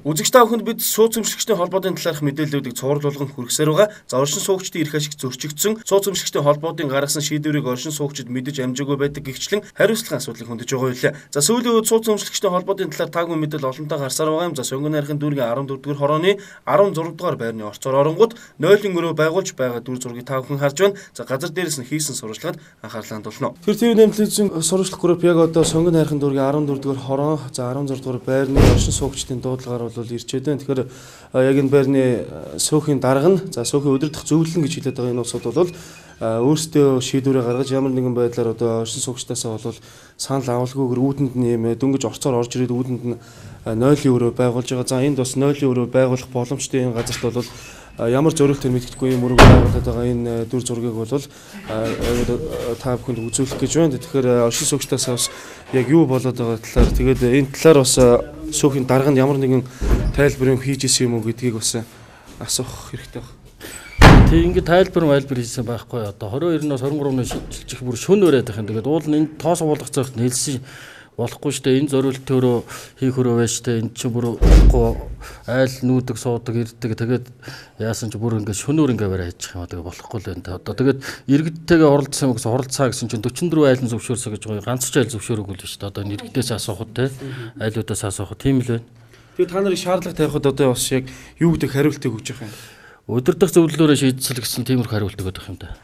Үзэгч та бүхэнд бид сууц өмшигчдийн холбоодын талаарх мэдээллүүдийг цуврал болгон хүргэсээр байгаа. За оршин суугчдын эрх ашиг зөрчигдсөн сууц өмшигчдийн холбоодын гаргасан шийдвэрийг оршин суугчид мэдэж амжаагүй байдаг гэгчлэн хариуцлагын асуудлыг хөндөж байгаа байлаа. За сүүлийн үед сууц өмшигчдийн холбоодын талаар таагүй мэдээлэл олонтаа гарсаар байгаа юм. За сонгон найрхан дүүргийн 14-р хорооны 16-р байрны орцоор оронгууд 0-ын өрөө байгуулж байгаа дүр зургийг та бүхэн харж байна. За газар дээрээс нь хийсэн сурвалжлагад анхаарлаа хандуулна. Тэр ТV нэмэлтийн сурвалжлах групп яг одоо сонгон найрхан дүүргийн 14-р хороо, за 16-р байрны оршин суугчдын дуудлагаар бол ирчээд байна. Тэгэхээр яг энэ байрны суухийн дарга нь за суухийн удирдах зөвлөлн гэж хэлээд байгаа энэ улсууд бол өөрсдөө шийдвэрээ гаргаж ямар нэгэн байдлаар одоо оршин суугчдаасаа бол санал авалгүйгээр үүдэнд нь юм дөнгөж орцоор орж ирээд үүдэнд нь 0-ийн өрөө байгуулж байгаа. За энд бас 0-ийн өрөө байгуулах боломжтой энэ газарт бол ямар зорилттой мэдгэдэггүй юм өрөө байгуулад байгаа энэ дүр зургийг бол та бүхэнд үзүүлэх гэж байна. Тэгэхээр оршин суугчдаас бас яг юу болоод байгаа талаар тэгээд энэ талаар бас суухийн дарганд ямар нэгэн тайлбар юм хийж исэн юм уу гэдгийг бас асуух хэрэгтэй байна. Тэг ингээд тайлбар хийсэн байхгүй одоо 22-ноос 23-ны шилжих бүр шөнө өрөөд байх юм. Тэгээд уул нь энэ тоос уулгах зэрэгт хэлсэн болохгүй шүү дээ. Энэ зориулт өөрөө хийх өрөө байж тээ. Энд чинь бүр болохгүй айл нүүдэг суудаг ирдэг. Тэгээд яасан чи бүр ингээд шөнөөр ингээд барай хийчих юм аа. Тэгээд болохгүй л энэ. Одоо тэгээд иргэдтэйгээ оролцсон гэсэн оролцаа гэсэн чинь 44 айлын зөвшөөрсө гэж байгаа. Ганц ч айл зөвшөөрөөгүй л шүү дээ. Одоо энэ иргэдээс асуухад те. Айлуудаас асуухад тийм л байна. Тэгээд та нарыг шаардлага тавихад одоо бас яг юу гэдэг хариултыг өгч явах юм. Удирдах зөвлөлөөрөө шийдсэл гэсэн тиймэрхүү хариулт өгöd байх юм да.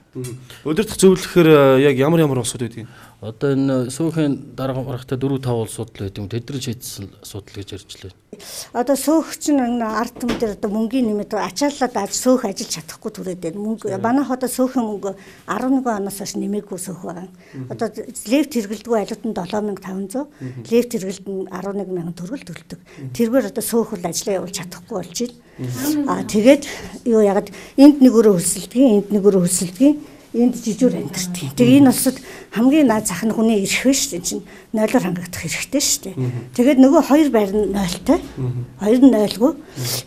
Удирдах зөвлөхөөр яг ямар улсууд байдгийг. Одоо энэ сүүхийн дарга маргатай 4-5 улсууд л байт юм. Тэдний шийдсэн асуудал гэж ярьж лээ. Одоо сөөхч нь ард түмэн дээр одоо мөнгөний нэмэд ачааллаад аж сөөх ажиллаж чадахгүй түрээд байна. Мөнгө манайх одоо сөөхөн мөнгө 11 оноос хойш нэмээгүй сөөх байгаа. Одоо лефт хэрэгэлдэггүй айлууд нь 7500, лефт хэрэгэлд нь 11000 төгрөг төлдөг. Тэргээр одоо сөөх бол ажиллаа явуулж чадахгүй болж байна. Тэгээд юу ягаад энд нэг өрөө хөсөлдөг, энд нэг өрөө хөсөлдөг, энд жижүүр амьдэрдэг. Тэгээ энэ улсад хамгийн наад зах нь хүний эрх биш чинь 0-оор хангагдах хэрэгтэй шүү дээ. Тэгээд нөгөө хоёр байр нь 0-тай. Хоёр нь 0-гүй.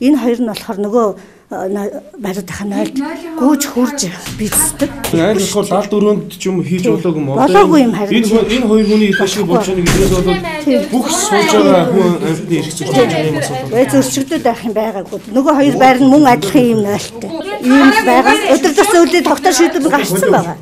Энэ хоёр нь болохоор нөгөө баруудынхаа 0-д гүйж хурж бийцдэг. Айл болохоор 74-нд ч юм хийж болоогүй юм. Болоогүй юм харин. Энэ хоёр хүний эрх ашиг болж байгаа гэдээс бол бүх сууж байгаа хүн амьтны эрх зөрчиж байгаа юм асуулт. Зөрчигдөд байх юм байгаагүй. Нөгөө хоёр байр нь мөн адилхан юм 0-тай. Ийм байгаа. Удирдах зөвлөлд тогтоох шийдвэр гарсан байгаа.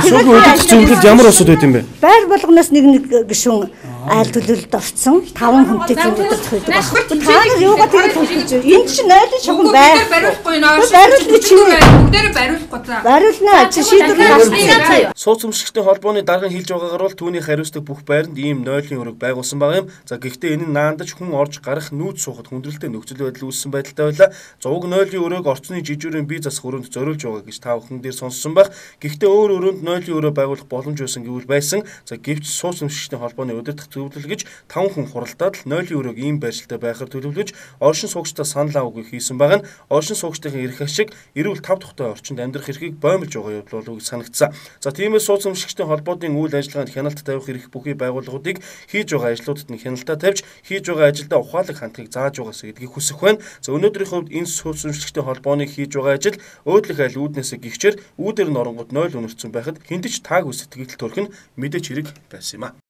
Сүүлийн удирдах зөвлөлд ямар усуд байт юм бэ? Байр болгоноос нэг гишүүн айл төлөвлөлд орсон 5 хүнтэй зөв удирдах байдаг байна. Та нар юугаа тэгж төлөвлөж байна? Энд чинь 0-ын шугам бариулахгүй нөө. Бариулна чи бүгдээрээ бариулахгүй за. Бариулна чи шийдвэр гаргасан. Сууц өмшигчдийн холбооны даргын хэлж байгаагаар бол түүний хариуцдаг бүх байранд ийм 0-ын өрөөг байгуулсан байгаа юм. За гэхдээ энэ нь наандаж хүн орж гарах нүүц суухад хүндрэлтэй нөхцөл байдал үүссэн байдалтай байлаа. Зуг 0-ын өрөөг орчны жижүүрийн бие засах өрөөнд зориулж байгаа гэж та бүхэн дээр сонссон байх. Гэхдээ өөр өрөөнд 0-ын өрөө байгуулах боломж байсан гэвэл байсан. За гэвч сууц өмшигчдийн холбооны удирдах зөвлөл гэж 5 хүн хуралдаад л 0-ын өрөөг ийм байршилтай байхаар төлөвлөж оршин суугчдаа санал аваагүй хийсэн байгаа нь оршин суугчдын эрх ашиг эрүүл тав тухтай орчинд амьдрах эрхийг боомлж байгаа явдал болов гэж санагдсан. За тиймээс сууц өмшигчдийн холбоодын үйл ажиллагаанд хяналт тавих эрх бүхий байгууллагуудыг хийж байгаа ажлуудад нь хяналтаа тавьж хийж байгаа ажилдаа ухаалаг хандхыг зааж байгаасаа гэдгийг хүсэх байна. За өнөөдрийн хувьд энэ сууц өмшигчдийн холбооны хийж байгаа ажил өөдлөх айл үүднээсээ гихчээр үүдээр нь оронгууд 0 өнөрцөн байхад хиндэж таагүй сэтгэл төрх нь мэдээж хэрэг байсан юм а.